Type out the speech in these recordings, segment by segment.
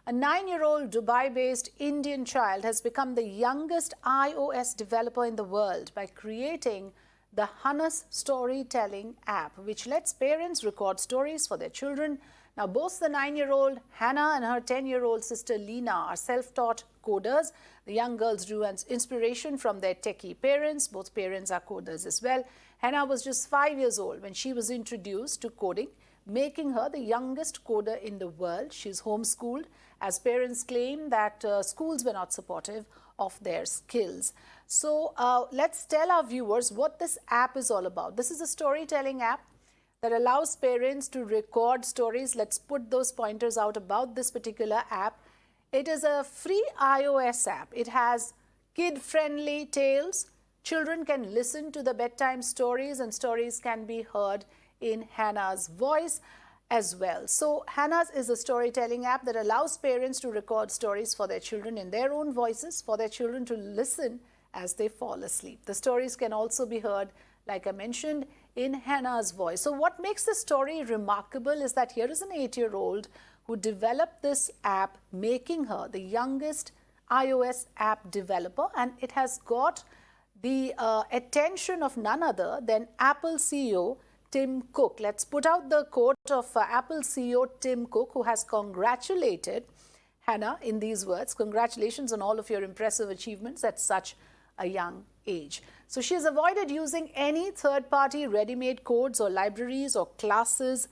A 9-year-old Dubai-based Indian child has become the youngest iOS developer in the world by creating the Hana storytelling app, which lets parents record stories for their children. Now, both the 9-year-old Hana and her 10-year-old sister Lena are self-taught coders. The young girls drew inspiration from their techie parents. Both parents are coders as well. Hana was just 5 years old when she was introduced to coding, making her the youngest coder in the world. She's homeschooled, as parents claim that schools were not supportive of their skills. So let's tell our viewers what this app is all about. This is a storytelling app that allows parents to record stories. Let's put those pointers out about this particular app. It is a free iOS app. It has kid-friendly tales. Children can listen to the bedtime stories, and stories can be heard in Hana's voice as well. So Hana's is a storytelling app that allows parents to record stories for their children in their own voices, for their children to listen as they fall asleep. The stories can also be heard, like I mentioned, in Hana's voice. So what makes the story remarkable is that here is an 8-year-old who developed this app, making her the youngest iOS app developer, and it has got the attention of none other than Apple CEO Tim Cook. Let's put out the quote of Apple CEO Tim Cook, who has congratulated Hana in these words. Congratulations on all of your impressive achievements at such a young age. So she has avoided using any third-party ready-made codes or libraries or classes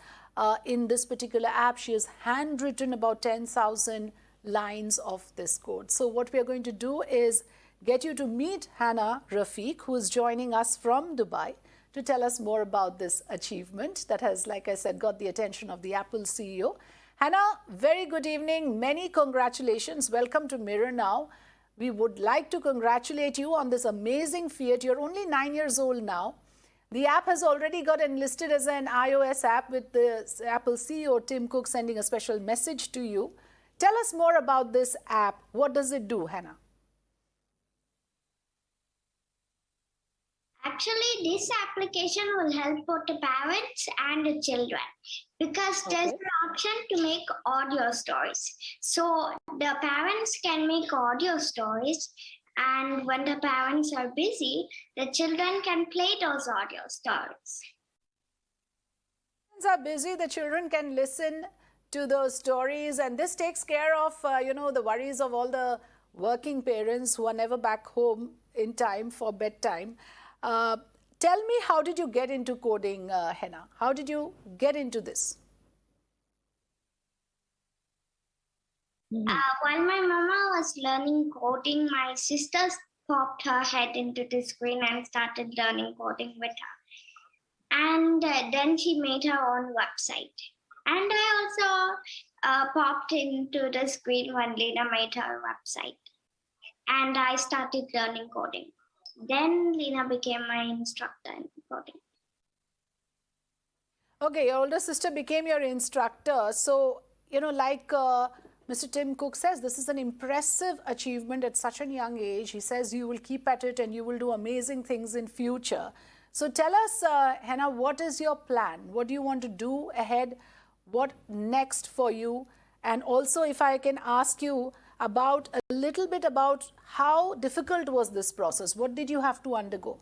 in this particular app. She has handwritten about 10,000 lines of this code. So what we are going to do is get you to meet Hana Rafeeq, who is joining us from Dubai, to tell us more about this achievement that has, like I said, got the attention of the Apple CEO. Hana, very good evening. Many congratulations. Welcome to Mirror Now. We would like to congratulate you on this amazing feat. You're only 9 years old now. The app has already got enlisted as an iOS app, with the Apple CEO Tim Cook sending a special message to you. Tell us more about this app. What does it do, Hana? Actually, this application will help both the parents and the children, because there's an option to make audio stories. So the parents can make audio stories, and when the parents are busy, the children can play those audio stories. Parents are busy, the children can listen to those stories, and this takes care of, the worries of all the working parents who are never back home in time for bedtime. Tell me, how did you get into coding, Hana? How did you get into this? While my mama was learning coding, my sister popped her head into the screen and started learning coding with her. And then she made her own website. And I also popped into the screen when Lena made her website. And I started learning coding. Then Lena became my instructor in coding. Okay, your older sister became your instructor. So, like Mr. Tim Cook says, this is an impressive achievement at such a young age. He says you will keep at it and you will do amazing things in future. So tell us, Hana, what is your plan? What do you want to do ahead? What next for you? And also, if I can ask you about a little bit about how difficult was this process? What did you have to undergo?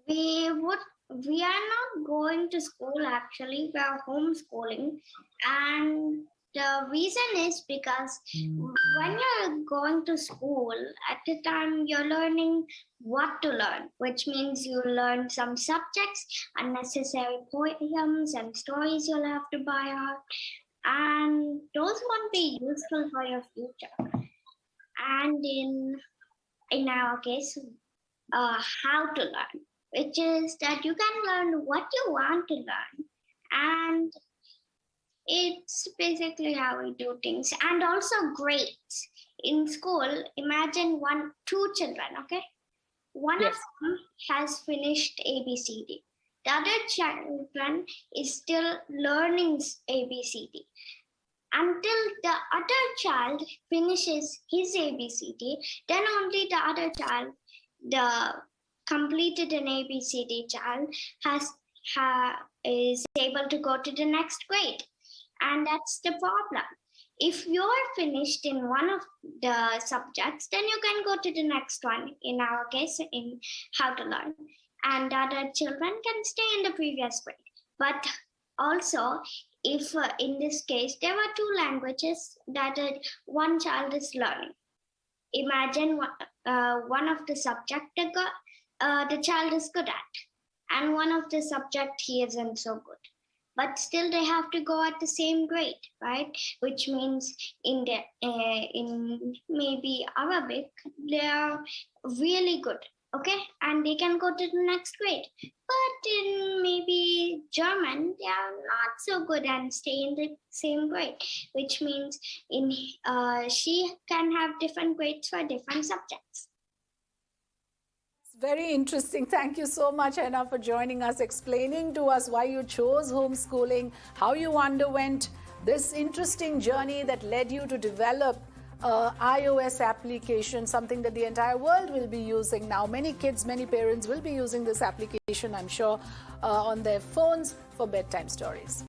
We are not going to school, actually. We are homeschooling. And the reason is because when you're going to school, at the time you're learning what to learn, which means you learn some subjects, unnecessary poems and stories you'll have to buy out. And those won't be useful for your future. And in our case, how to learn, which is that you can learn what you want to learn. And it's basically how we do things. And also grades. In school, imagine two children, okay? One of them has finished ABCD. The other children is still learning ABCD. Until the other child finishes his ABCD, then only the other child, the completed an ABCD child, is able to go to the next grade. And that's the problem. If you're finished in one of the subjects, then you can go to the next one, in our case, in how to learn. And other children can stay in the previous grade. But also, if in this case, there were two languages that one child is learning. Imagine one of the subject the child is good at, and one of the subject he isn't so good. But still, they have to go at the same grade, right? Which means in maybe Arabic, they are really good, okay, and they can go to the next grade. But in maybe German, they are not so good and stay in the same grade, which means she can have different grades for different subjects. Very interesting. Thank you so much, Hana, for joining us, explaining to us why you chose homeschooling, how you underwent this interesting journey that led you to develop iOS application, something that the entire world will be using now. Many kids, many parents will be using this application, I'm sure, on their phones for bedtime stories.